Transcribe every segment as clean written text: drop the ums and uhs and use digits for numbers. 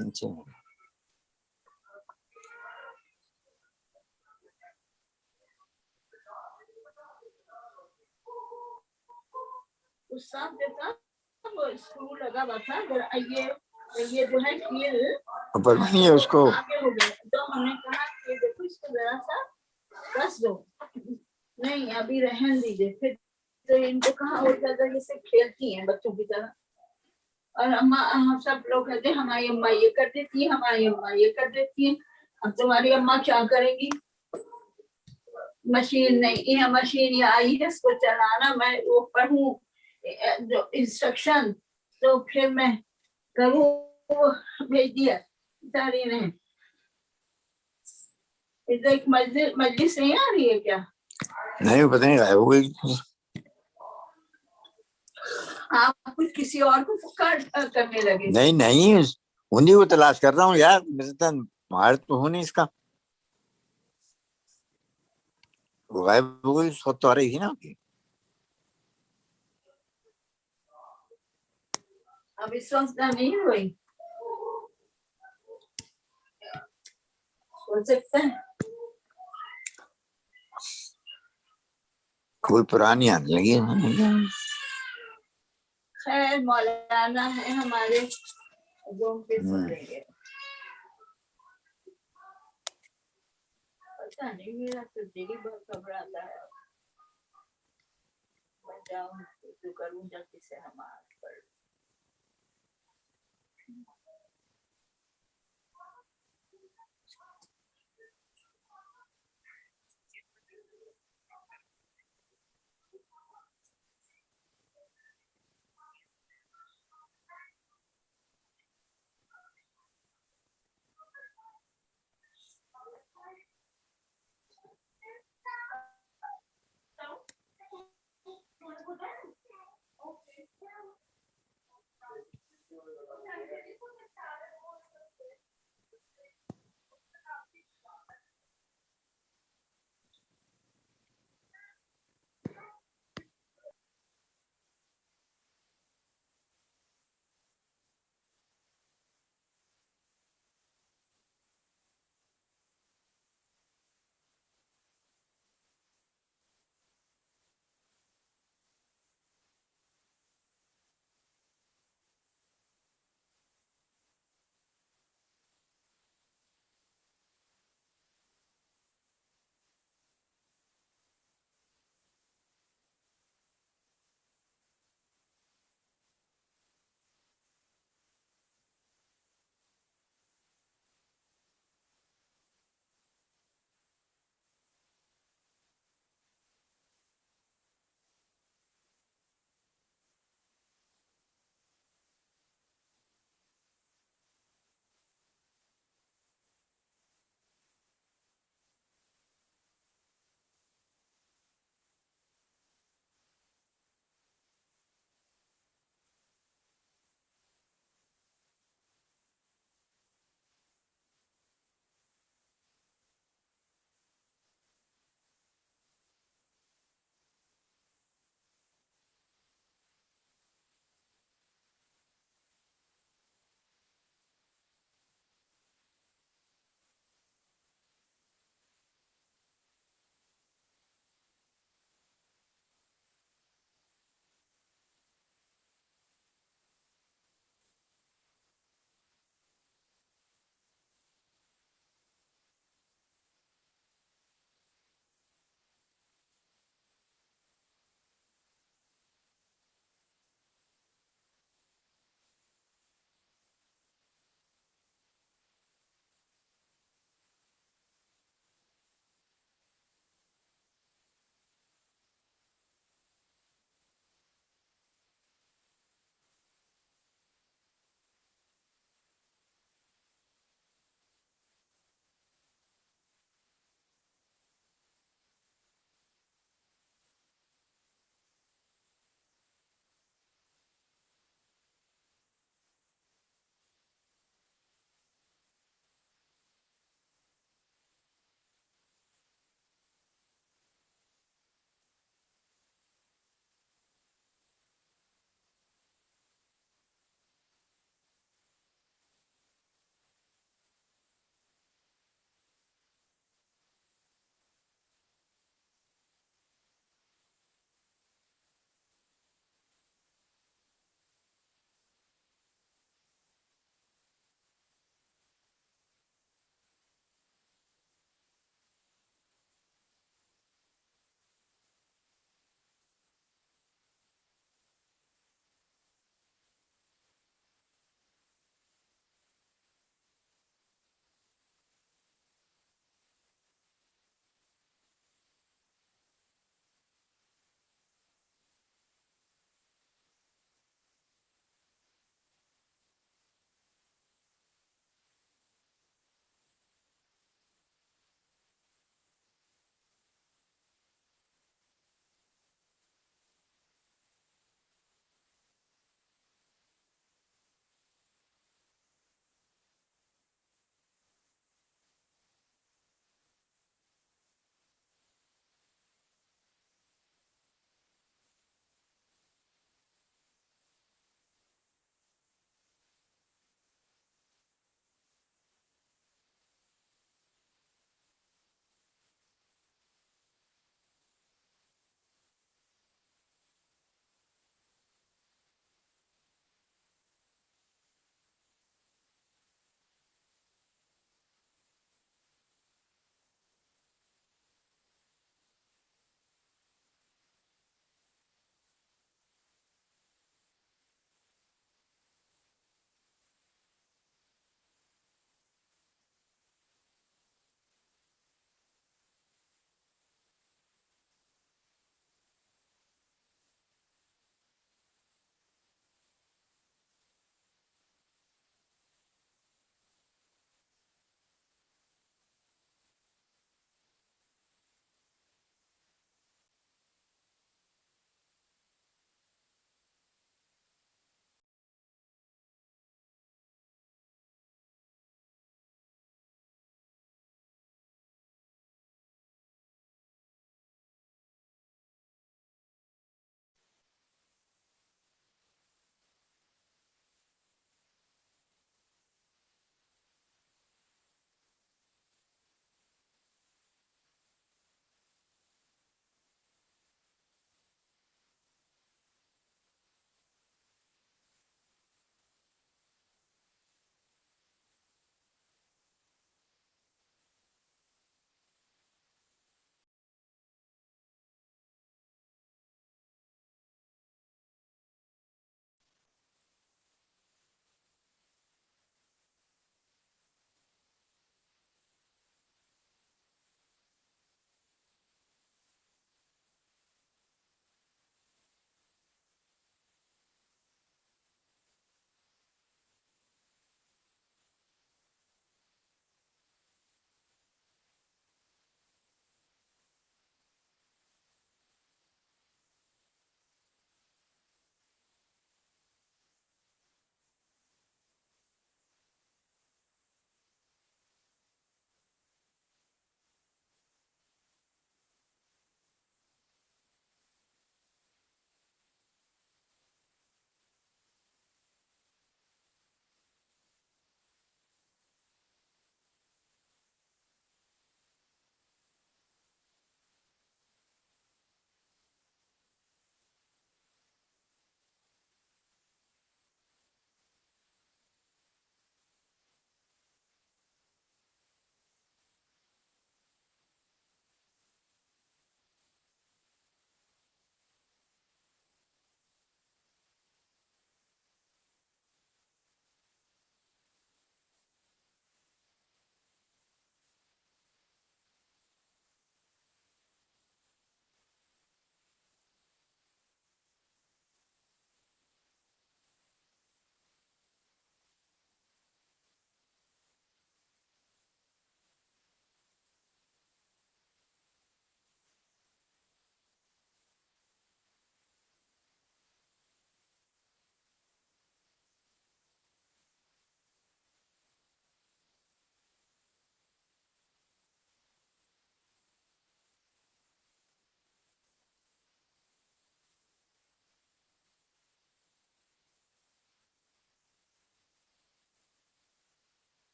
नीचे उस साथ देता वो स्क्रू लगा हुआ था, ये जो है कील ऊपर नहीं है उसको आगे हो गया, तो हमने कहा कि देखो इसको जरा सा कस दो, नहीं अभी रहने दीजिए। फिर तो इनको कहा और ज्यादा जैसे खेलती हैं बच्चों की तरह, और अम्मा हम सब लोग कहते हैं हमारी अम्मा ये कर देती है, हमारी अम्मा ये कर देती है। अब तुम्हारी अम्मा क्या करेगी, मशीन नहीं, ये मशीन आई है इसको चलाना, मैं वो पढ़ूं जो इंस्ट्रक्शन, तो फिर मैं करूं, वो भेज दिया सारी ने। इधर एक मजलिस नहीं आ रही है क्या? नहीं पता नहीं गायब हो गई। आप कुछ किसी और को करने लगे? नहीं नहीं उन्हीं को तलाश कर रहा हूँ यार, मेरे तो मार तो हो नहीं इसका, वो गायब हो गई, सो तो आ रही थी ना। अब इस वक्त नहीं हुई, हो सकता है कोई पुरानी आने लगी है। खैर मौलाना है हमारे, जो पे सुन लेंगे। पता नहीं, मेरा तो दिल ही बहुत घबराता है, मैं जाऊं तो करूं जल्दी से नमाज पढ़।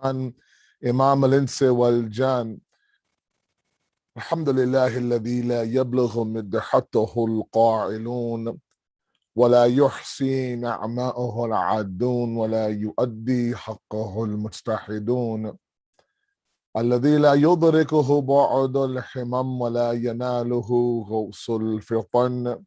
عن إمام الإنس والجان. الحمد لله الذي لا يبلغ مدحته القائلون ولا يحصي نعماءه العادون ولا يؤدي حقه المجتهدون، الذي لا يدركه بعد الحمم ولا يناله غوص الفطن.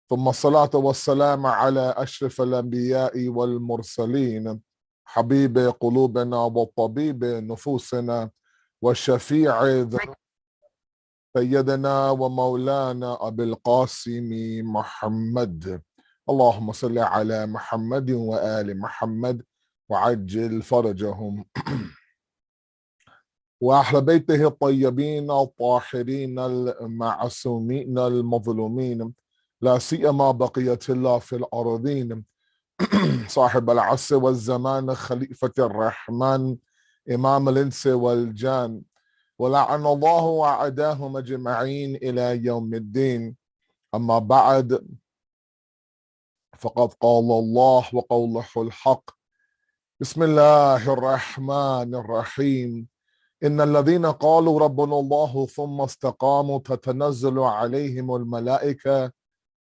ثم الصلاة والسلام على أشرف الأنبياء والمرسلين، حبيب قلوبنا وطبيب نفوسنا والشفيع ذنوبنا، سيدنا ومولانا أبي القاسم محمد. اللهم صل على محمد وآل محمد وعجل فرجهم. وأهل بيته الطيبين الطاهرين المعصومين المظلومين، لا سيما بقية الله في الأرضين، صاحب العصر والزمان خليفة الرحمن إمام الإنس والجان، ولعن الله أعداهم أجمعين إلى يوم الدين. أما بعد، فقد قال الله وقوله الحق: بسم الله الرحمن الرحيم. إن الذين قالوا ربنا الله ثم استقاموا تتنزل عليهم الملائكة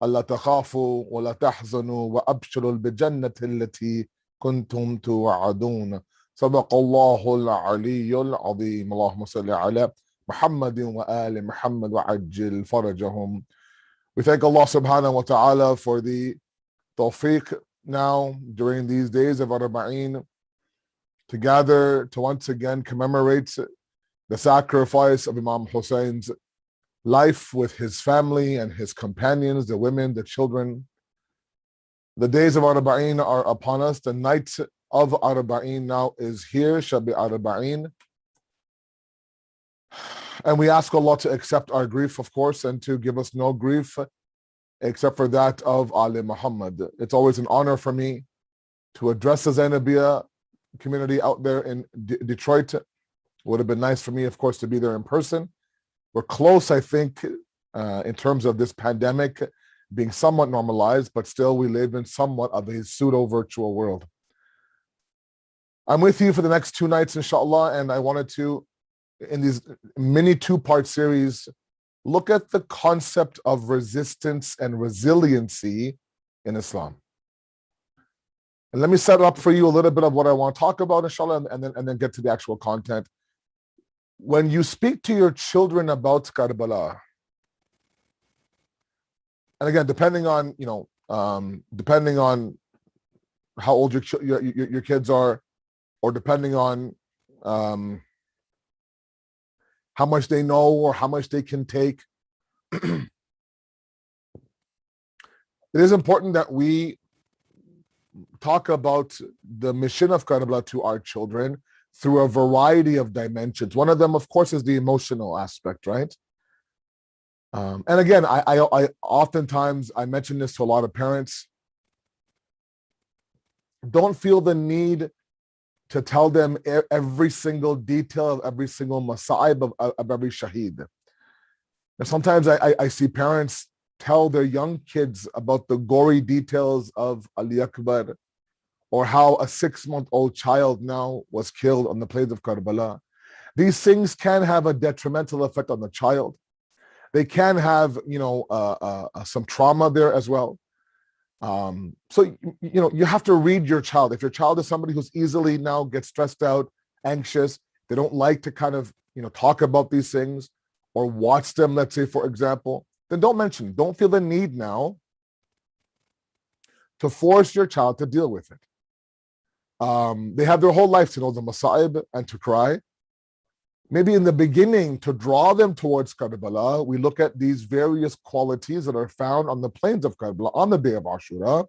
ألا تخافوا ولا تحزنوا وأبشروا بالجنة التي كنتم توعدون. صدق الله العلي العظيم. اللهم صل على محمد وآل محمد وعجل فرجهم. We thank Allah subhanahu wa ta'ala for the tawfiq now during these days of Arbaeen to gather to once again commemorate the sacrifice of Imam Hussein's life with his family and his companions, the women, the children. The days of Arbaeen are upon us. The night of Arbaeen now is here, Shabi Arbaeen. And we ask Allah to accept our grief, of course, and to give us no grief except for that of Ali Muhammad. It's always an honor for me to address the Zainabiyya community out there in Detroit. It would have been nice for me, of course, to be there in person. We're close, I think, in terms of this pandemic being somewhat normalized, but still we live in somewhat of a pseudo-virtual world. I'm with you for the next 2 nights, inshallah, and I wanted to, in these mini 2-part series, look at the concept of resistance and resiliency in Islam. And let me set up for you a little bit of what I want to talk about, inshallah, and then get to the actual content. When you speak to your children about Karbala, and again, depending on how old your kids are, or depending on how much they know or how much they can take, it is important that we talk about the mission of Karbala to our children through a variety of dimensions. One of them, of course, is the emotional aspect, right? And again, I oftentimes, I mention this to a lot of parents, don't feel the need to tell them every single detail of every single masa'ib of every shaheed. And sometimes I see parents tell their young kids about the gory details of Ali Akbar, or how a 6-month-old child now was killed on the plains of Karbala. These things can have a detrimental effect on the child. They can have, some trauma there as well. So, you have to read your child. If your child is somebody who's easily now gets stressed out, anxious, they don't like to kind of, talk about these things or watch them, let's say, for example, then don't mention, don't feel the need now to force your child to deal with it. They have their whole life to know the masa'ib and to cry. Maybe in the beginning, to draw them towards Karbala, we look at these various qualities that are found on the plains of Karbala on the day of Ashura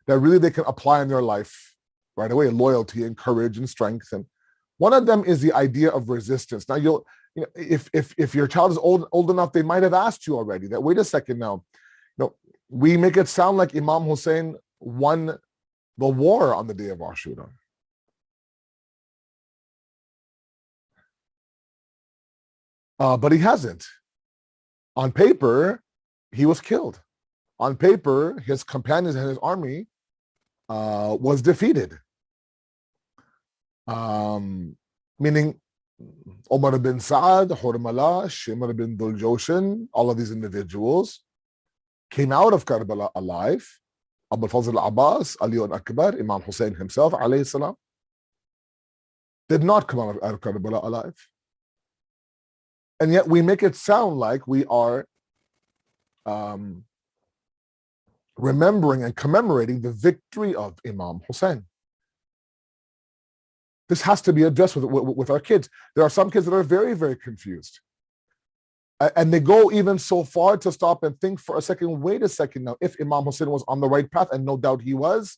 that really they can apply in their life right away: loyalty and courage and strength. And one of them is the idea of resistance. Now, if your child is old enough, they might have asked you already that, wait a second now, we make it sound like Imam Hussain won the war on the day of Ashura. But he hasn't. On paper, he was killed. On paper, his companions and his army was defeated. Meaning Umar bin Sa'ad, Hurmala, Shimr bin Dhul Joshan, all of these individuals came out of Karbala alive. Abu Fazl Abbas, Ali Akbar, Imam Hussain himself, alayhi salam, did not come out of Karbala alive. And yet we make it sound like we are remembering and commemorating the victory of Imam Hussain. This has to be addressed with our kids. There are some kids that are very, very confused. And they go even so far to stop and think for a second, wait a second now, if Imam Hussain was on the right path, and no doubt he was,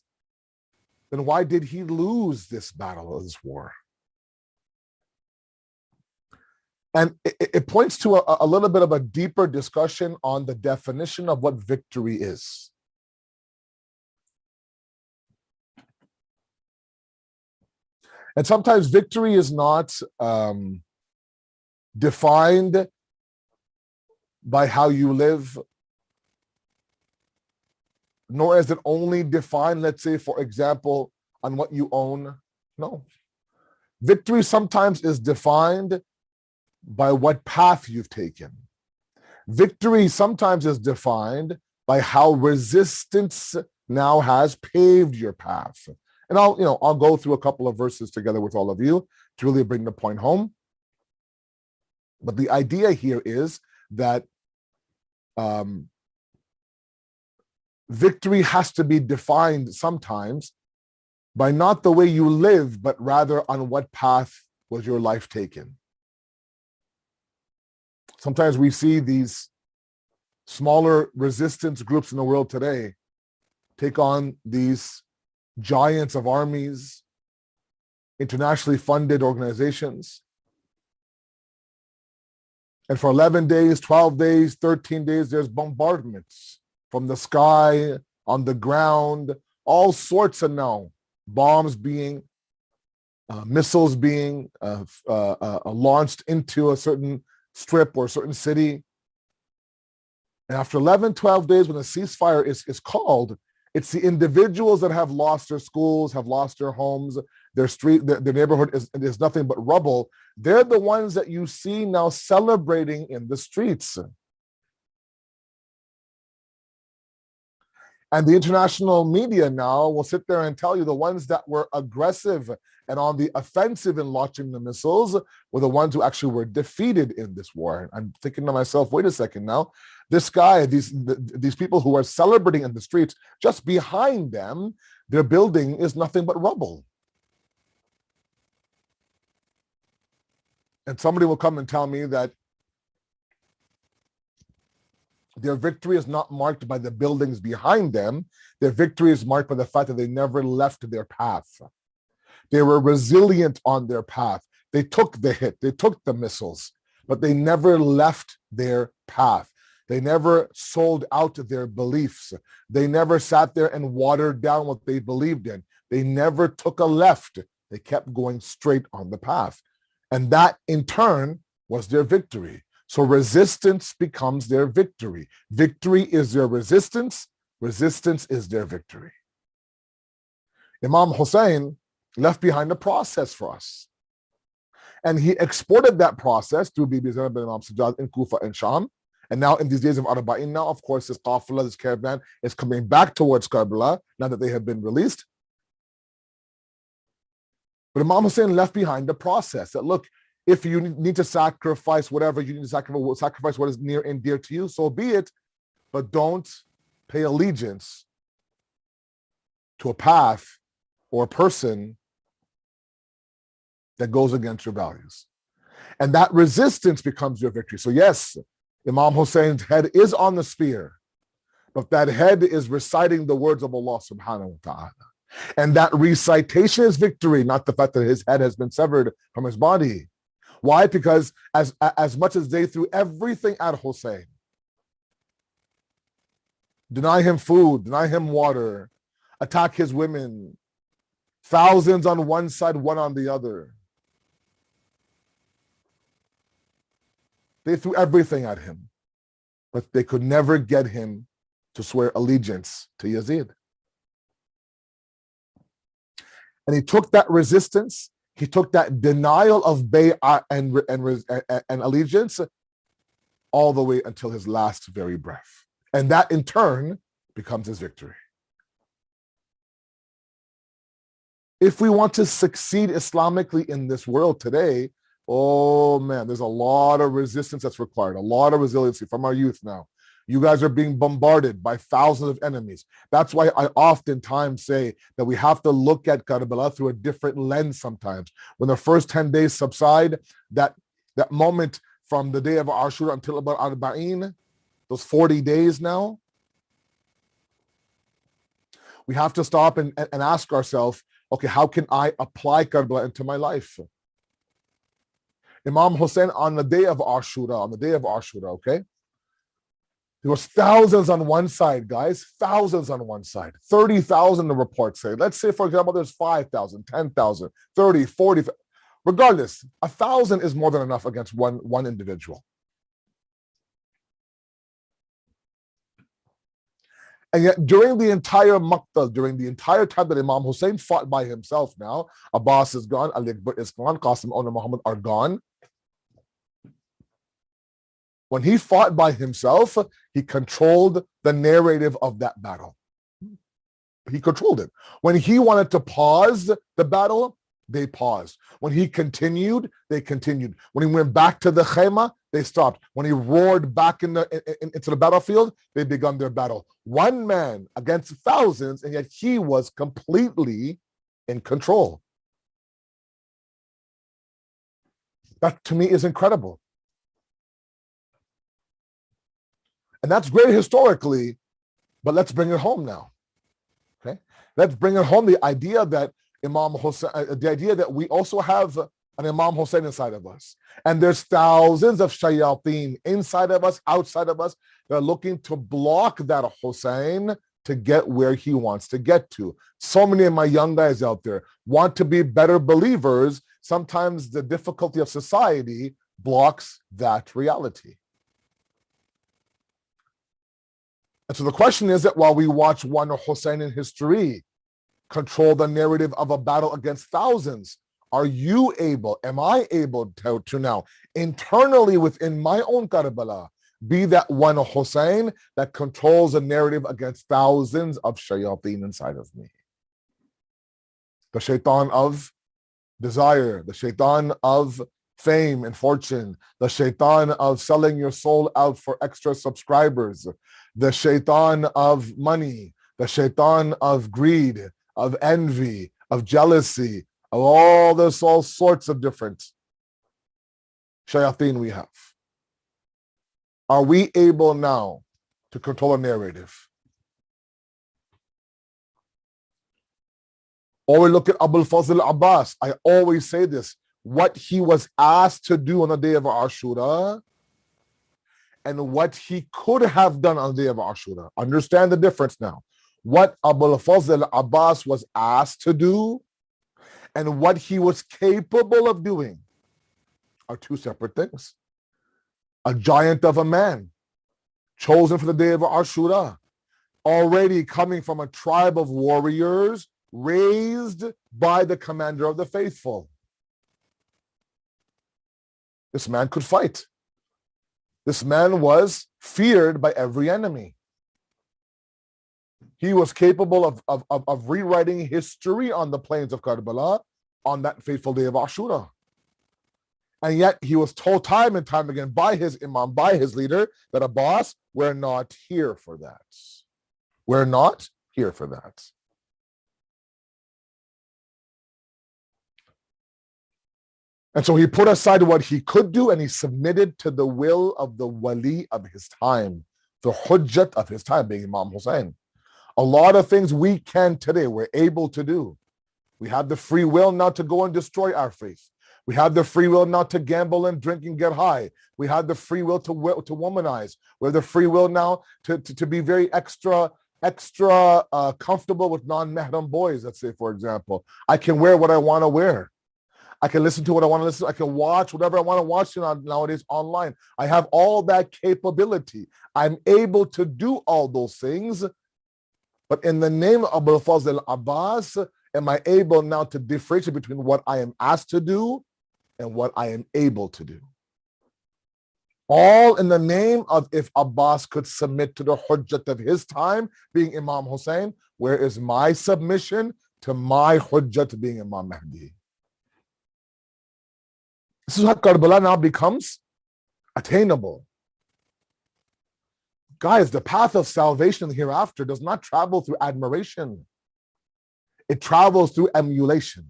then why did he lose this battle or this war? And it points to a little bit of a deeper discussion on the definition of what victory is. And sometimes victory is not defined by how you live, nor is it only defined, let's say, for example, on what you own. No. Victory sometimes is defined by what path you've taken. Victory sometimes is defined by how resistance now has paved your path. And I'll go through a couple of verses together with all of you to really bring the point home. But the idea here is that victory has to be defined sometimes by not the way you live, but rather on what path was your life taken. Sometimes we see these smaller resistance groups in the world today take on these giants of armies, internationally funded organizations. And for 11 days, 12 days, 13 days, there's bombardments from the sky, on the ground, all sorts of bombs being, missiles being launched into a certain strip or a certain city. And after 11, 12 days, when a ceasefire is called, it's the individuals that have lost their schools, have lost their homes, their street, their neighborhood is nothing but rubble. They're the ones that you see now celebrating in the streets. And the international media now will sit there and tell you the ones that were aggressive and on the offensive in launching the missiles were the ones who actually were defeated in this war. I'm thinking to myself, wait a second now, this guy, these people who are celebrating in the streets, just behind them, their building is nothing but rubble. And somebody will come and tell me that their victory is not marked by the buildings behind them. Their victory is marked by the fact that they never left their path. They were resilient on their path. They took the hit, they took the missiles, but they never left their path. They never sold out their beliefs. They never sat there and watered down what they believed in. They never took a left. They kept going straight on the path. And that in turn was their victory. So resistance becomes their victory. Victory is their resistance. Resistance is their victory. Imam Hussain left behind a process for us. And he exported that process through Bibi Zainab bin Imam Sajjad in Kufa and Sham. And now in these days of Arbaeen, now of course this qafla, this caravan is coming back towards Karbala now that they have been released. But Imam Hussain left behind the process that, look, if you need to sacrifice whatever you need to sacrifice what is near and dear to you, so be it, but don't pay allegiance to a path or a person that goes against your values. And that resistance becomes your victory. So yes, Imam Hussein's head is on the spear, but that head is reciting the words of Allah subhanahu wa ta'ala. And that recitation is victory, not the fact that his head has been severed from his body. Why? Because as much as they threw everything at Hussein, deny him food, deny him water, attack his women, thousands on one side, one on the other. They threw everything at him, but they could never get him to swear allegiance to Yazid. And he took that resistance He took that denial of bay'ah and allegiance all the way until his last very breath. And that in turn becomes his victory. If we want to succeed Islamically in this world today, oh man, there's a lot of resistance that's required, a lot of resiliency from our youth now. You guys are being bombarded by thousands of enemies. That's why I oftentimes say that we have to look at Karbala through a different lens sometimes. When the first 10 days subside, that moment from the day of Ashura until about Arbaeen, those 40 days now, we have to stop and ask ourselves, okay, how can I apply Karbala into my life? Imam Hussain on the day of Ashura, okay? There was thousands on one side, guys, thousands on one side. 30,000, the reports say. Let's say, for example, there's 5,000, 10,000, 30, 40. Regardless, 1,000 is more than enough against one individual. And yet, during the entire Maqtal, during the entire time that Imam Hussain fought by himself now, Abbas is gone, Ali Akbar is gone, Qasim and Muhammad are gone. When he fought by himself, he controlled the narrative of that battle. He controlled it. When he wanted to pause the battle, they paused. When he continued, they continued. When he went back to the khayma, they stopped. When he roared back into the battlefield, they began their battle. One man against thousands, and yet he was completely in control. That to me is incredible. And that's great historically, but let's bring it home now. Okay? Let's bring it home, the idea that Imam Hussain, the idea that we also have an Imam Hussain inside of us. And there's thousands of shayateen inside of us, outside of us, that are looking to block that Hussain to get where he wants to get to. So many of my young guys out there want to be better believers. Sometimes the difficulty of society blocks that reality. And so the question is that while we watch one Hussain in history control the narrative of a battle against thousands, am I able to now internally within my own Karbala be that one Hussain that controls a narrative against thousands of shayateen inside of me? The shaitan of desire, the shaitan of fame and fortune, the shaitan of selling your soul out for extra subscribers, the shaitan of money, the shaitan of greed, of envy, of jealousy, of all sorts of different shayateen we have. Are we able now to control a narrative? Or we look at Abul Fazl Abbas. I always say this. What he was asked to do on the day of Ashura and what he could have done on the day of Ashura. Understand the difference now. What Abul Fazl Abbas was asked to do and what he was capable of doing are two separate things. A giant of a man, chosen for the day of Ashura, already coming from a tribe of warriors, raised by the commander of the faithful. This man could fight. This man was feared by every enemy. He was capable of rewriting history on the plains of Karbala on that fateful day of Ashura. And yet he was told time and time again by his Imam, by his leader, that Abbas, we're not here for that. We're not here for that. And so he put aside what he could do and he submitted to the will of the wali of his time, the hujjat of his time, being Imam Hussain. A lot of things we can today, we're able to do. We have the free will not to go and destroy our faith. We have the free will not to gamble and drink and get high. We have the free will to womanize. We have the free will now to be very extra comfortable with non-mahram boys, let's say, for example. I can wear what I want to wear. I can listen to what I want to listen to. I can watch whatever I want to watch nowadays online. I have all that capability. I'm able to do all those things. But in the name of Abul Fazl Abbas, am I able now to differentiate between what I am asked to do and what I am able to do? All in the name of, if Abbas could submit to the hujjat of his time, being Imam Hussain, where is my submission to my hujjat being Imam Mahdi? This is how Karbala now becomes attainable. Guys, the path of salvation hereafter does not travel through admiration. It travels through emulation.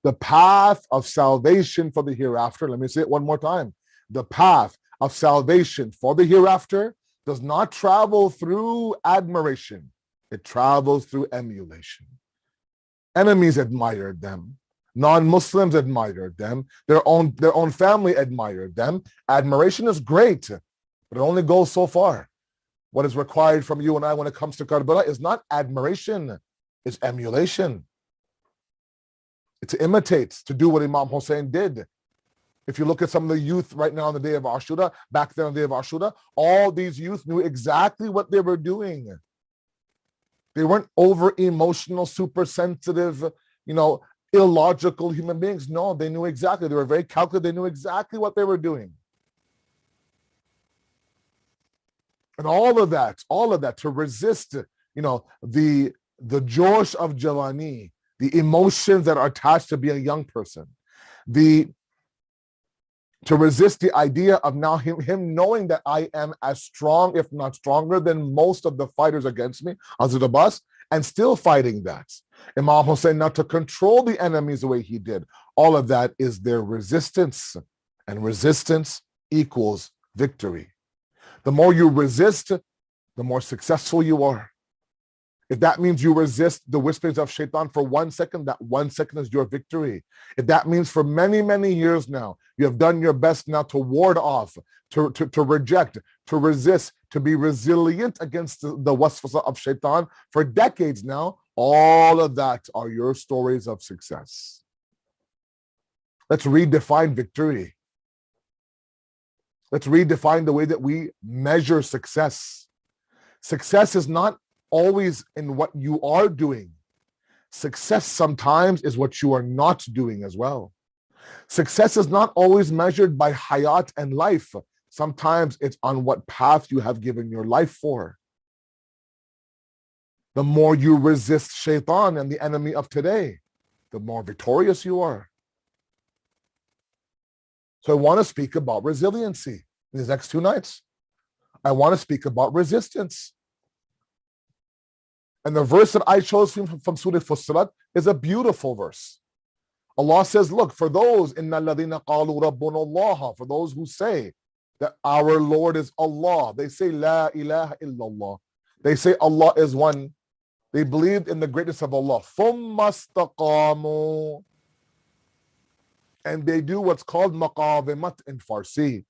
The path of salvation for the hereafter, let me say it one more time. The path of salvation for the hereafter does not travel through admiration. It travels through emulation. Enemies admired them. Non-Muslims admired them. Their own family admired them. Admiration is great, but it only goes so far. What is required from you and I when it comes to Karbala is not admiration, it's emulation. It's to imitate, to do what Imam Hussain did. If you look at some of the youth right now on the day of Ashura, back then on the day of Ashura, all these youth knew exactly what they were doing. They weren't over-emotional, super sensitive, illogical human beings. No, they knew exactly. They were very calculated. They knew exactly what they were doing. And all of that to resist, the josh of Jalani, the emotions that are attached to being a young person, to resist the idea of now him knowing that I am as strong, if not stronger, than most of the fighters against me, Hazrat Abbas, and still fighting that. Imam Hussain, now to control the enemies the way he did, all of that is their resistance, and resistance equals victory. The more you resist, the more successful you are. If that means you resist the whisperings of shaitan for 1 second, that 1 second is your victory. If that means for many, many years now, you have done your best now to ward off, to reject, to resist, to be resilient against the waswasa of shaitan for decades now, all of that are your stories of success. Let's redefine victory. Let's redefine the way that we measure success. Success is not always in what you are doing. Success sometimes is what you are not doing as well. Success is not always measured by hayat and life. Sometimes it's on what path you have given your life for. The more you resist shaitan and the enemy of today, the more victorious you are. So I want to speak about resiliency these next 2 nights. I want to speak about resistance. And the verse that I chose from Surah Fussilat is a beautiful verse. Allah says, look, for those, إِنَّ الَّذِينَ قَالُوا رَبُّنَا اللَّهَ, for those who say that our Lord is Allah, they say, La ilaha illallah. They say Allah is one. They believed in the greatness of Allah. ثُمَّ اسْتَقَامُوا, and they do what's called maqavimat in Farsi.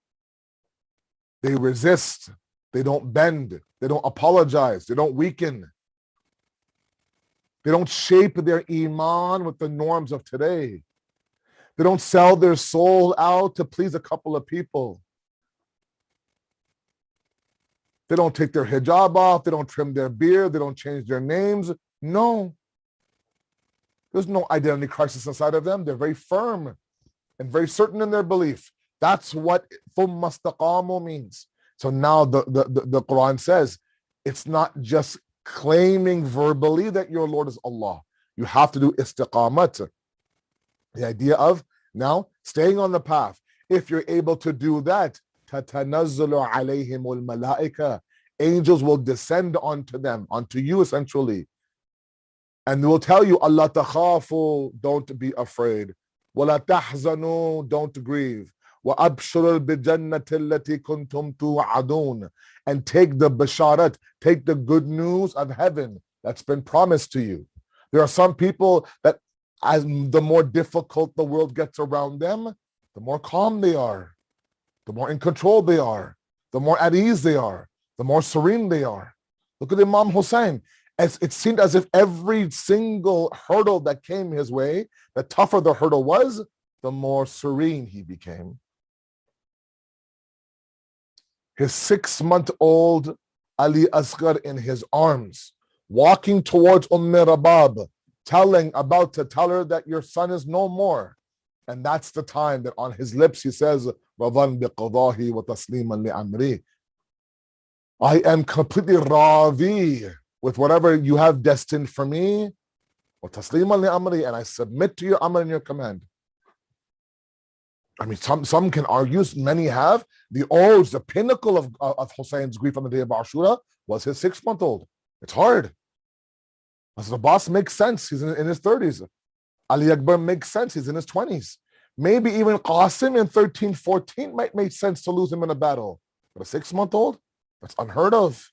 They resist. They don't bend. They don't apologize. They don't weaken. They don't shape their iman with the norms of today. They don't sell their soul out to please a couple of people. They don't take their hijab off. They don't trim their beard. They don't change their names. No. There's no identity crisis inside of them. They're very firm and very certain in their belief. That's what ثُمَّ اسْتَقَامُوا means. So now the Quran says, it's not just claiming verbally that your Lord is Allah. You have to do istiqamat. The idea of now staying on the path. If you're able to do that, تَتَنَزَّلُ عَلَيْهِمُ الْمَلَائِكَةِ, angels will descend onto them, onto you essentially. And they will tell you, Allah takhafu, don't be afraid. وَلَا تَحْزَنُوا, don't grieve. وَأَبْشِرُوا بِجَنَّةِ الَّتِي كُنْتُمْ تُوعَدُونَ, and take the basharat, take the good news of heaven that's been promised to you. There are some people that as the more difficult the world gets around them, the more calm they are, the more in control they are, the more at ease they are, the more serene they are. Look at Imam Hussain. It seemed as if every single hurdle that came his way, the tougher the hurdle was, the more serene he became. His 6-month-old Ali Asghar in his arms walking towards Rabab, about to tell her that your son is no more. And that's the time that on his lips he says, رَضًا بِقَضَاهِ وَتَسْلِيمًا لِأَمْرِهِ. I am completely radi with whatever you have destined for me, وَتَسْلِيمًا لِأَمْرِهِ, and I submit to your amr and your command. I mean, some can argue, many have, the pinnacle of Hussein's grief on the day of Ashura was his 6-month-old. It's hard. As the boss makes sense, he's in his 30s. Ali Akbar makes sense, he's in his 20s. Maybe even Qasim in 13, 14 might make sense to lose him in a battle. But a 6-month-old? That's unheard of.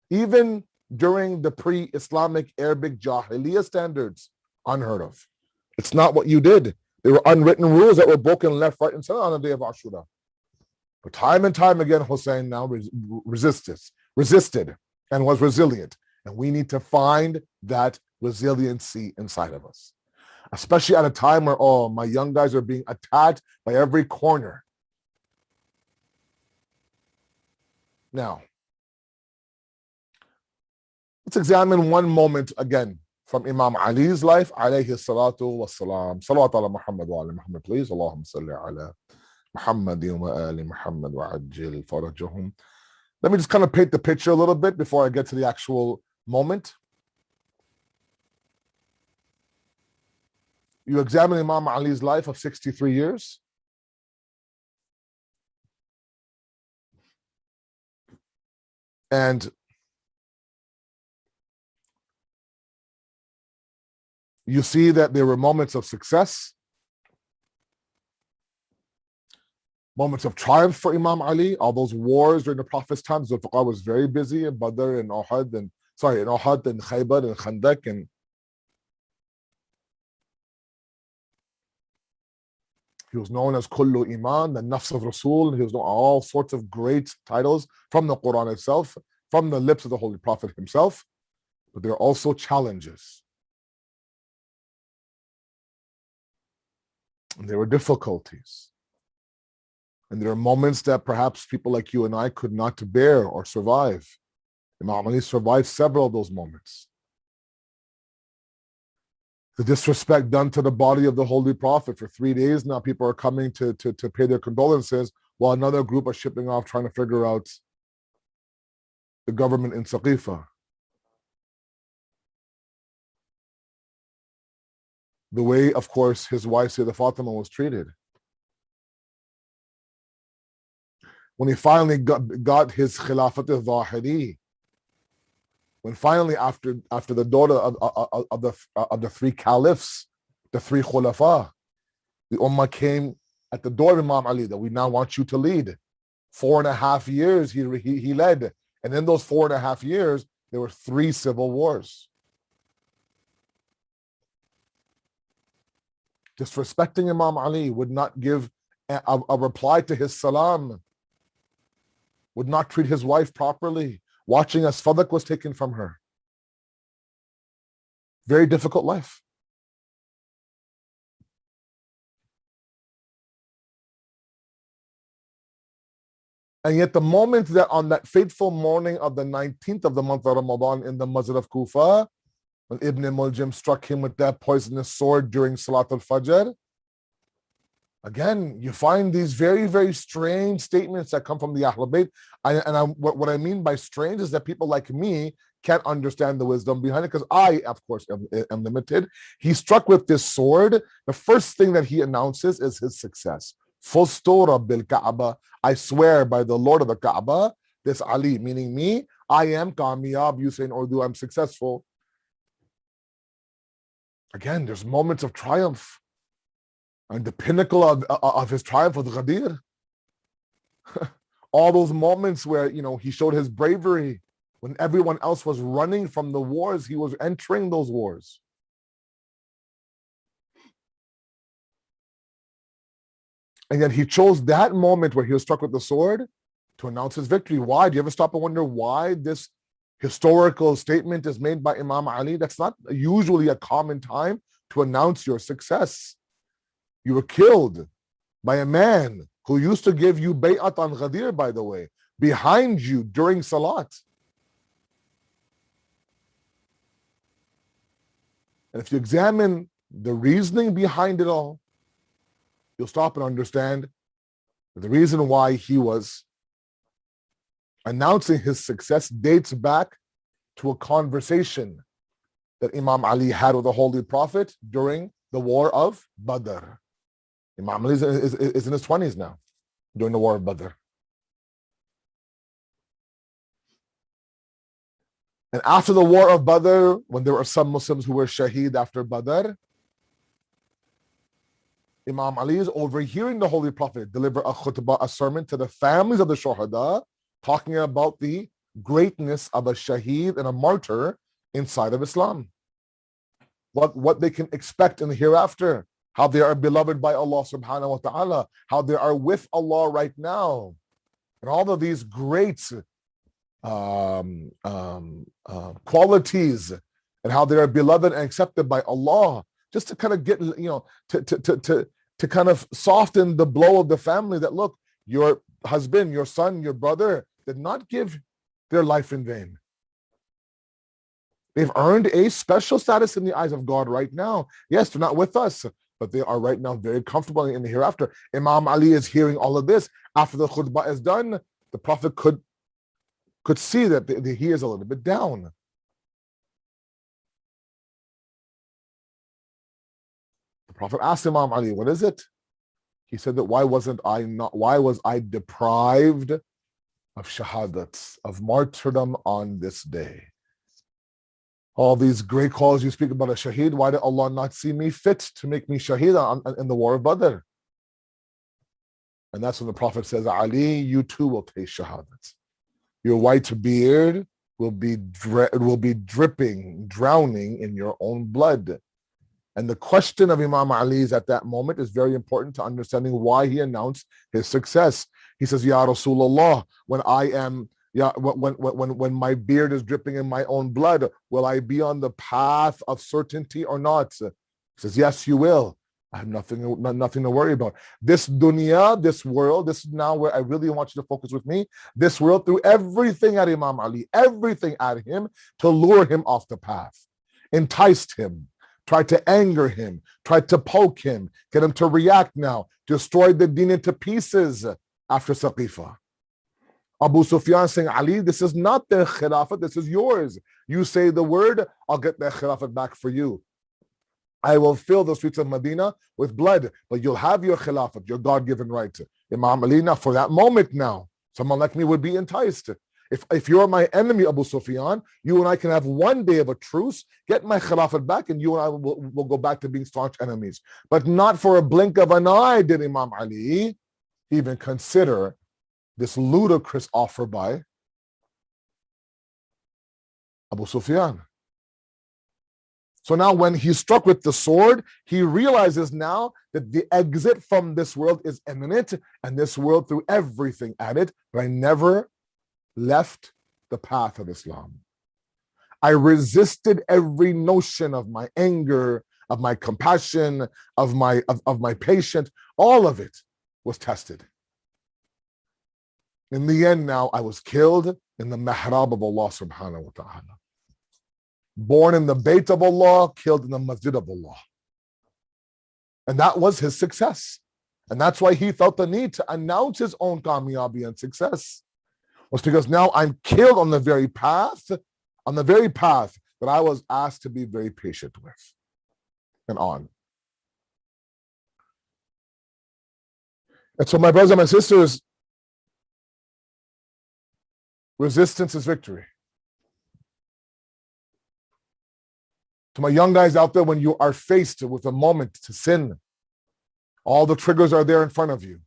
Even during the pre-Islamic Arabic Jahiliyyah standards, unheard of. It's not what you did. There were unwritten rules that were broken left, right, and center on the day of Ashura. But time and time again, Hussein now resisted and was resilient. And we need to find that resiliency inside of us. Especially at a time where, oh, my young guys are being attacked by every corner. Now, let's examine one moment again from Imam Ali's life, alayhi salatu wassalam. Salawat ala Muhammad wa ala Muhammad, please. Allahumma salli ala Muhammadin wa ali Muhammad wa ajil farajahum. Let me just kind of paint the picture a little bit before I get to the actual moment. You examine Imam Ali's life of 63 years. And you see that there were moments of success, moments of triumph for Imam Ali. All those wars during the Prophet's time, Zulfiqar was very busy in Badr and Uhud and Khaybar and Khandak, and he was known as Kullu Iman, the Nafs of Rasul. He was known all sorts of great titles from the Quran itself, from the lips of the Holy Prophet himself. But there are also challenges. And there were difficulties. And there are moments that perhaps people like you and I could not bear or survive. Imam Ali survived several of those moments. The disrespect done to the body of the Holy Prophet for 3 days now, people are coming to pay their condolences, while another group are shipping off trying to figure out the government in Saqifa. The way, of course, his wife Sayyidah Fatima was treated. When he finally got his Khilafat al-Zahiri, when finally after the daughter of the 3 caliphs, the 3 khulafa, the ummah came at the door of Imam Ali that we now want you to lead. 4.5 years he led, and in those 4.5 years there were 3 civil wars. Disrespecting Imam Ali, would not give a reply to his salam, would not treat his wife properly, watching as fadak was taken from her. Very difficult life. And yet the moment that on that fateful morning of the 19th of the month of Ramadan in the Masjid of Kufa, when Ibn Muljim struck him with that poisonous sword during Salat al-Fajr, again, you find these very, very strange statements that come from the Ahlul Bayt. What I mean by strange is that people like me can't understand the wisdom behind it, because I, of course, am limited. He struck with this sword. The first thing that he announces is his success. Fustu Rabbil Kaaba, I swear by the Lord of the Kaaba, this Ali, meaning me, I am kamiyab, you say in Urdu, I'm successful. Again, there's moments of triumph. And the pinnacle of his triumph was Ghadir. All those moments where, he showed his bravery. When everyone else was running from the wars, he was entering those wars. And yet he chose that moment where he was struck with the sword to announce his victory. Why? Do you ever stop and wonder why this historical statement is made by Imam Ali? That's not usually a common time to announce your success. You were killed by a man who used to give you bay'at on Ghadir, by the way, behind you during Salat. And if you examine the reasoning behind it all, you'll stop and understand that the reason why he was announcing his success dates back to a conversation that Imam Ali had with the Holy Prophet during the war of Badr. Imam Ali is in his 20s now, during the war of Badr. And after the war of Badr, when there were some Muslims who were shaheed after Badr, Imam Ali is overhearing the Holy Prophet deliver a khutbah, a sermon to the families of the shuhada, talking about the greatness of a shaheed and a martyr inside of Islam. What they can expect in the hereafter, how they are beloved by Allah subhanahu wa ta'ala, how they are with Allah right now, and all of these great qualities, and how they are beloved and accepted by Allah, just to kind of get, to kind of soften the blow of the family that, look, your husband, your son, your brother did not give their life in vain. They've earned a special status in the eyes of God right now. Yes, they're not with us, but they are right now very comfortable in the hereafter. Imam Ali is hearing all of this. After the khutbah is done, the Prophet could see that he is a little bit down. The Prophet asked Imam Ali, what is it? He said that why was I deprived of shahadats, of martyrdom on this day? All these great calls you speak about a shaheed, why did Allah not see me fit to make me shaheed in the war of Badr? And that's when the Prophet says, Ali, you too will taste shahadats. Your white beard will be dripping, drowning in your own blood. And the question of Imam Ali's at that moment is very important to understanding why he announced his success. He says, Ya Rasulullah, when my beard is dripping in my own blood, will I be on the path of certainty or not? He says, yes, you will. I have nothing to worry about. This dunya, this world, this is now where I really want you to focus with me. This world threw everything at Imam Ali, everything at him to lure him off the path, enticed him, tried to anger him, tried to poke him, get him to react now, destroyed the deen into pieces after Saqifah. Abu Sufyan saying, Ali, this is not their khilafat, this is yours. You say the word, I'll get their khilafat back for you. I will fill the streets of Medina with blood, but you'll have your khilafat, your God-given right. Imam Ali, now for that moment now, someone like me would be enticed. If you're my enemy, Abu Sufyan, you and I can have one day of a truce, get my khilafat back, and you and I will go back to being staunch enemies. But not for a blink of an eye did Imam Ali even consider this ludicrous offer by Abu Sufyan. So now when he's struck with the sword, he realizes now that the exit from this world is imminent, and this world threw everything at it, but I never left the path of Islam. I resisted every notion of my anger, of my compassion, of my patience. All of it was tested. In the end now, I was killed in the mihrab of Allah subhanahu wa ta'ala. Born in the Bayt of Allah, killed in the Masjid of Allah. And that was his success. And that's why he felt the need to announce his own kamiyabi and success. Was because now I'm killed on the very path that I was asked to be very patient with. And on. And so my brothers and my sisters, resistance is victory. To my young guys out there, when you are faced with a moment to sin, all the triggers are there in front of you.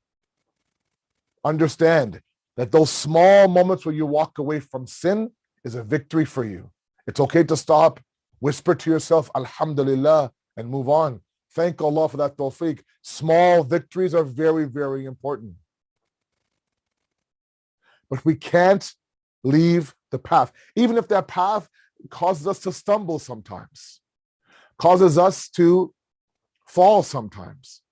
Understand that those small moments where you walk away from sin is a victory for you. It's okay to stop, whisper to yourself, Alhamdulillah, and move on. Thank Allah for that tawfiq. Small victories are very, very important. But we can't leave the path, even if that path causes us to stumble sometimes, causes us to fall sometimes.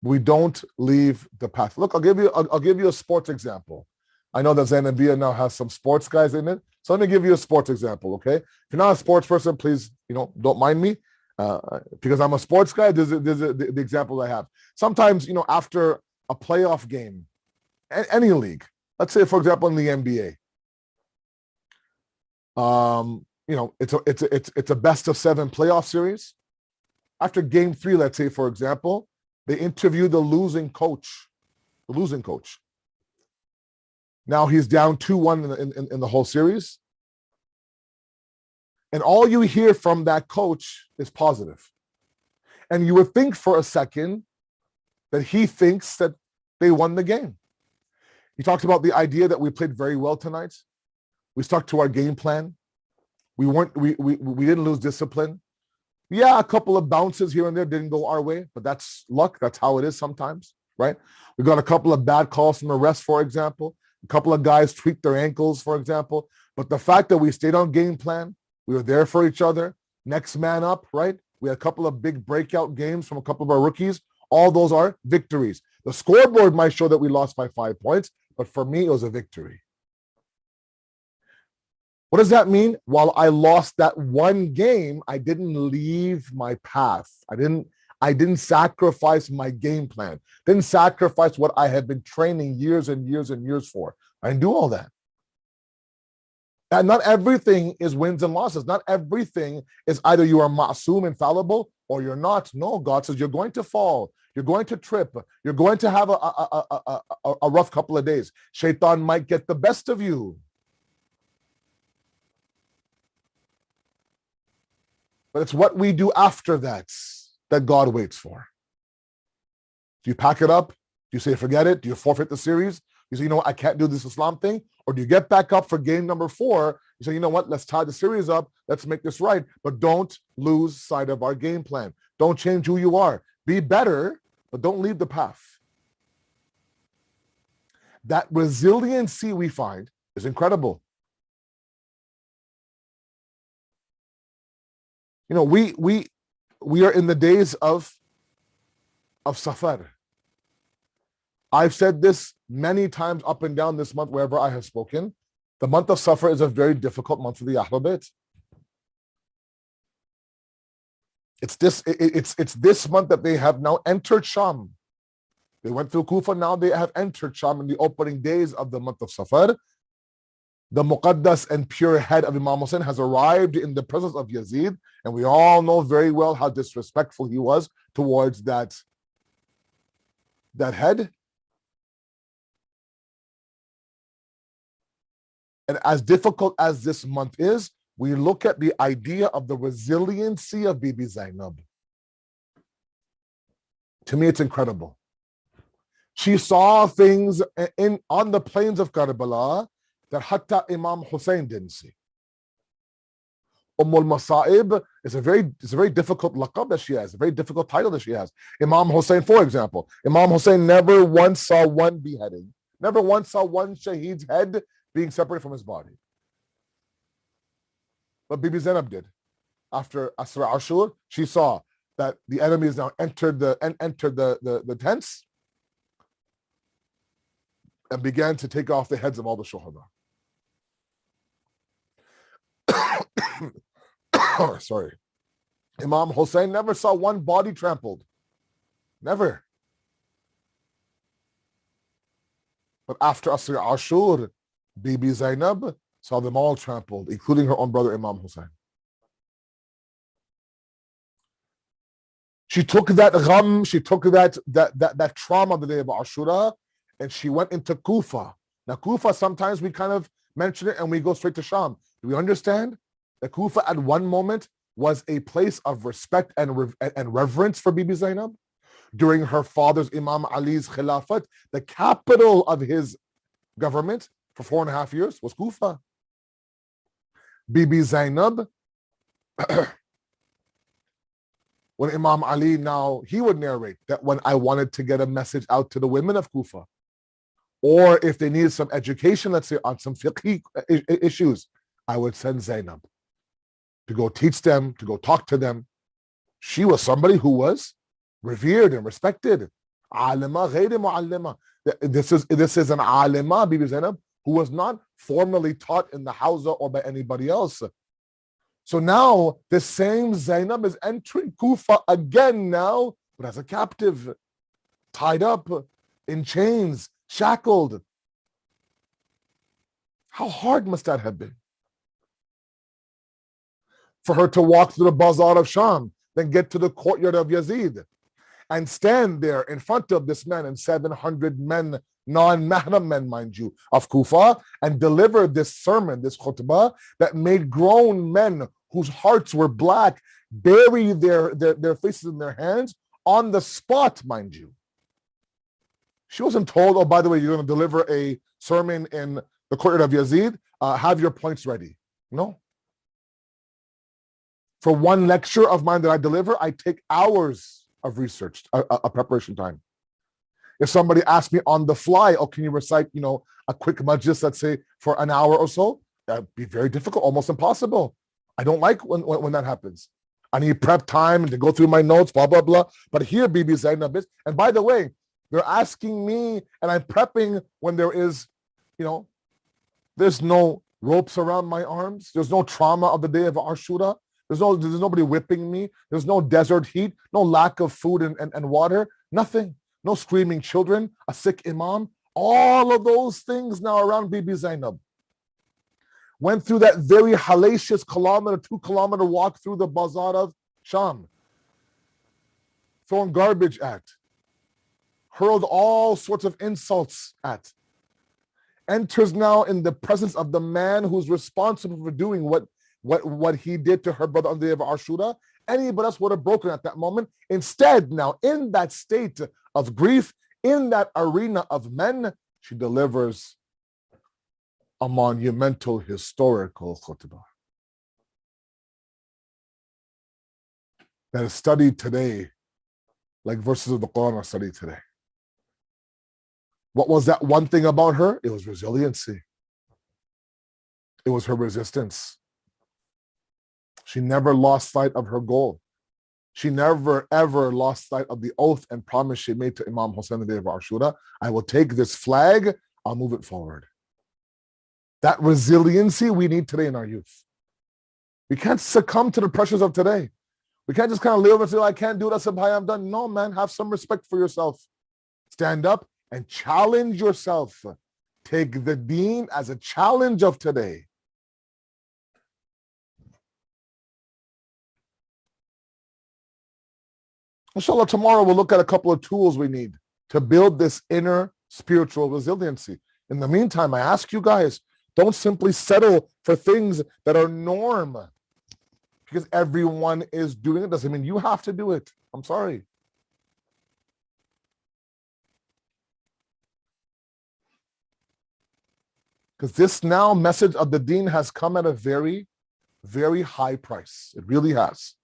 We don't leave the path. Look, I'll give you a sports example. I know that Zainabia now has some sports guys in it, so let me give you a sports example, okay? If you're not a sports person, please, don't mind me. Because I'm a sports guy, the example I have. Sometimes, after a playoff game, any league, let's say, for example, in the NBA, it's a best of 7 playoff series. After game 3, let's say, for example, they interview the losing coach. Now he's down 2-1 in the whole series. And all you hear from that coach is positive. And you would think for a second that he thinks that they won the game. He talked about the idea that we played very well tonight. We stuck to our game plan. We didn't lose discipline. Yeah, a couple of bounces here and there didn't go our way, but that's luck. That's how it is sometimes, right? We got a couple of bad calls from the refs, for example. A couple of guys tweaked their ankles, for example. But the fact that we stayed on game plan, we were there for each other, next man up, right? We had a couple of big breakout games from a couple of our rookies. All those are victories. The scoreboard might show that we lost by 5 points, but for me, it was a victory. What does that mean? While I lost that one game, I didn't leave my path. I didn't sacrifice my game plan. Didn't sacrifice what I had been training years and years and years for. I didn't do all that. And not everything is wins and losses. Not everything is either you are ma'soom, infallible, or you're not. No, God says you're going to fall. You're going to trip. You're going to have a rough couple of days. Shaitan might get the best of you. But it's what we do after that God waits for. Do you pack it up? Do you say forget it? Do you forfeit the series? You say, you know what, I can't do this Islam thing? Or do you get back up for game number 4? You say, you know what, let's tie the series up. Let's make this right. But don't lose sight of our game plan. Don't change who you are. Be better, but don't leave the path. That resiliency we find is incredible. We are in the days of Safar. I've said this many times up and down this month wherever I have spoken. The month of Safar is a very difficult month for the Ahlul Bayt. It's this month that they have now entered Sham. They went through Kufa, now they have entered Sham in the opening days of the month of Safar. The Muqaddas and pure head of Imam Hussain has arrived in the presence of Yazid, and we all know very well how disrespectful he was towards that head. And as difficult as this month is, we look at the idea of the resiliency of Bibi Zainab. To me, it's incredible. She saw things on the plains of Karbala that hatta Imam Hussain didn't see. al-Masa'ib is a very difficult laqab that she has, a very difficult title that she has. Imam Hussain, for example, Imam Hussain never once saw one beheading, never once saw one shaheed's head being separated from his body. But Bibi Zainab did. After Asra Ashur, she saw that the enemy has now entered the tents and began to take off the heads of all the shuhada. Sorry. Imam Hussain never saw one body trampled. Never. But after Asr Ashur, Bibi Zainab saw them all trampled, including her own brother Imam Hussain. She took that gham, she took that trauma the day of Ashura, and she went into Kufa. Now, Kufa, sometimes we kind of mention it and we go straight to Sham. Do we understand that Kufa at one moment was a place of respect and reverence for Bibi Zainab? During her father's Imam Ali's Khilafat, the capital of his government for 4.5 years was Kufa. Bibi Zainab, when Imam Ali now, he would narrate that when I wanted to get a message out to the women of Kufa, or if they needed some education, let's say on some fiqh issues, I would send Zainab to go teach them, to go talk to them. She was somebody who was revered and respected. Alima ghayri mu'allima. This is an alima, Bibi Zainab, who was not formally taught in the hawza or by anybody else. So now the same Zainab is entering Kufa again now, but as a captive, tied up, in chains, shackled. How hard must that have been? For her to walk through the bazaar of Sham, then get to the courtyard of Yazid, and stand there in front of this man and 700 men, non-mahram men, mind you, of Kufa, and deliver this sermon, this khutbah, that made grown men whose hearts were black bury their faces in their hands on the spot, mind you. She wasn't told, oh, by the way, you're going to deliver a sermon in the courtyard of Yazid, have your points ready. No. For one lecture of mine that I deliver, I take hours of research, a preparation time. If somebody asks me on the fly, oh, can you recite, a quick majlis, let's say, for an hour or so, that'd be very difficult, almost impossible. I don't like when that happens. I need prep time to go through my notes, blah, blah, blah. But here, Bibi Zainab is, and by the way, they're asking me, and I'm prepping when there is, there's no ropes around my arms. There's no trauma of the day of Ashura. There's nobody whipping me. There's no desert heat, no lack of food and water, nothing. No screaming children, a sick imam. All of those things now around Bibi Zainab. Went through that very hellacious 2-kilometer walk through the bazaar of Sham. Thrown garbage at. Hurled all sorts of insults at. Enters now in the presence of the man who's responsible for doing what he did to her brother on the day of Ashura. Anybody else would have broken at that moment. Instead, now in that state of grief, in that arena of men, she delivers a monumental historical khutbah that is studied today like verses of the Quran are studied today. What was that one thing about her? It was resiliency. It was her resistance. She never lost sight of her goal. She never, ever lost sight of the oath and promise she made to Imam Hussain the day of Ashura. I will take this flag, I'll move it forward. That resiliency we need today in our youth. We can't succumb to the pressures of today. We can't just kind of live and say, oh, I can't do that, so I'm done. No, man, have some respect for yourself. Stand up and challenge yourself. Take the deen as a challenge of today. Inshallah, tomorrow we'll look at a couple of tools we need to build this inner spiritual resiliency. In the meantime, I ask you guys, don't simply settle for things that are norm. Because everyone is doing it doesn't mean you have to do it. I'm sorry. Because this now message of the deen has come at a very, very high price. It really has.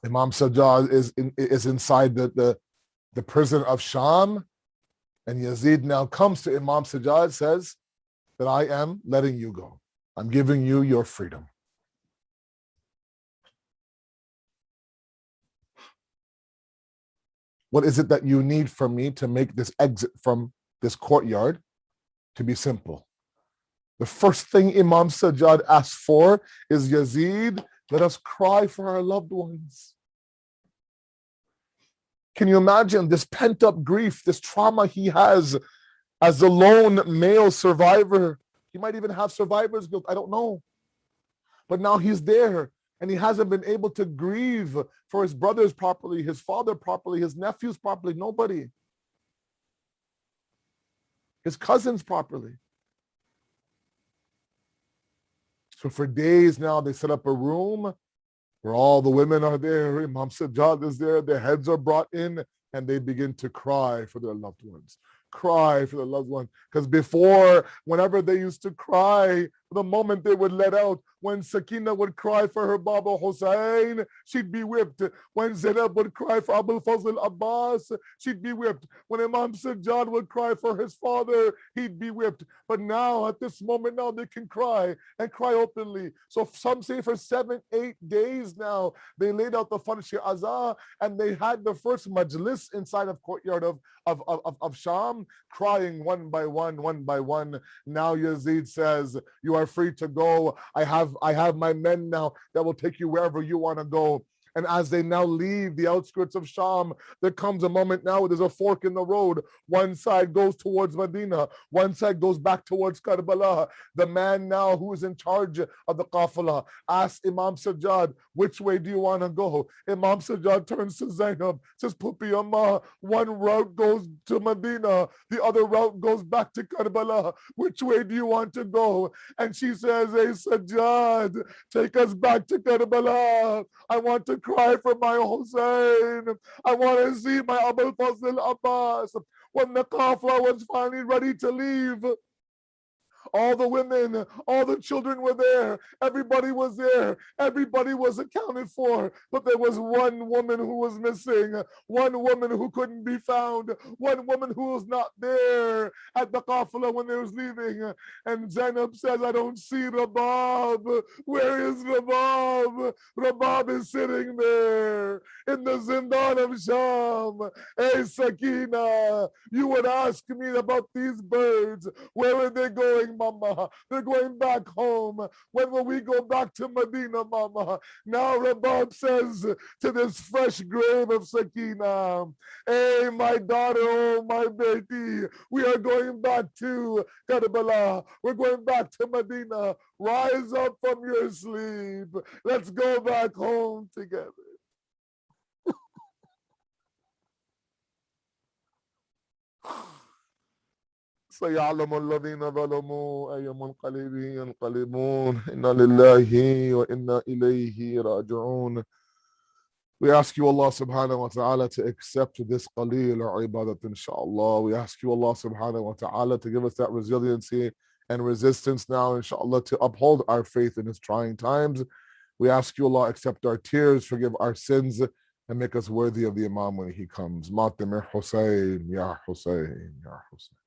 Imam Sajjad is inside the prison of Sham, and Yazid now comes to Imam Sajjad, says that I am letting you go. I'm giving you your freedom. What is it that you need from me to make this exit from this courtyard to be simple? The first thing Imam Sajjad asks for is, Yazid, let us cry for our loved ones. Can you imagine this pent-up grief, this trauma he has as a lone male survivor? He might even have survivor's guilt, I don't know. But now he's there, and he hasn't been able to grieve for his brothers properly, his father properly, his nephews properly, nobody. His cousins properly. So for days now, they set up a room where all the women are there, Imam Sajjad is there, their heads are brought in, and they begin to cry for their loved ones. Cry for their loved ones. Because before, whenever they used to cry, the moment they would let out, when Sakina would cry for her Baba Hussain, she'd be whipped. When Zainab would cry for Abul Fazl Abbas, she'd be whipped. When Imam Sajjad would cry for his father, he'd be whipped. But now, at this moment now, they can cry and cry openly. So some say for 7-8 days now, they laid out the Farsh Azah, and they had the first majlis inside of courtyard of Sham, crying one by one, one by one. Now Yazid says, you are free to go. I have my men now that will take you wherever you want to go. And as they now leave the outskirts of Sham, there comes a moment now where there's a fork in the road. One side goes towards Medina, one side goes back towards Karbala. The man now who is in charge of the Qafala asks Imam Sajjad, which way do you want to go? Imam Sajjad turns to Zainab, says, Pupi Amma, one route goes to Medina, the other route goes back to Karbala. Which way do you want to go? And she says, hey Sajjad, take us back to Karbala. I want to cry for my Hussain. I want to see my Abul Fazl Abbas. When the Qafla was finally ready to leave, all the women, all the children were there. Everybody was there. Everybody was accounted for. But there was one woman who was missing. One woman who couldn't be found. One woman who was not there at the Qafla when they was leaving. And Zainab says, I don't see Rabab. Where is Rabab? Rabab is sitting there in the Zindan of Sham. Hey, Sakina, you would ask me about these birds. Where are they going, Mama? They're going back home. When will we go back to Medina, Mama? Now Rabab says to this fresh grave of Sakina, hey, my daughter, oh, my baby, we are going back to Karbala. We're going back to Medina. Rise up from your sleep. Let's go back home together. سيعلم الذين ظلموا أي منقلب ينقلبون إنا لله وإنا إليه راجعون. We ask you, Allah subhanahu wa ta'ala, to accept this qaleel or ibadat, inshallah. We ask you, Allah subhanahu wa ta'ala, to give us that resiliency and resistance now, inshallah, to uphold our faith in these trying times. We ask you, Allah, accept our tears, forgive our sins, and make us worthy of the Imam when he comes. Matim Hussain, Ya Hussain, Ya Hussain.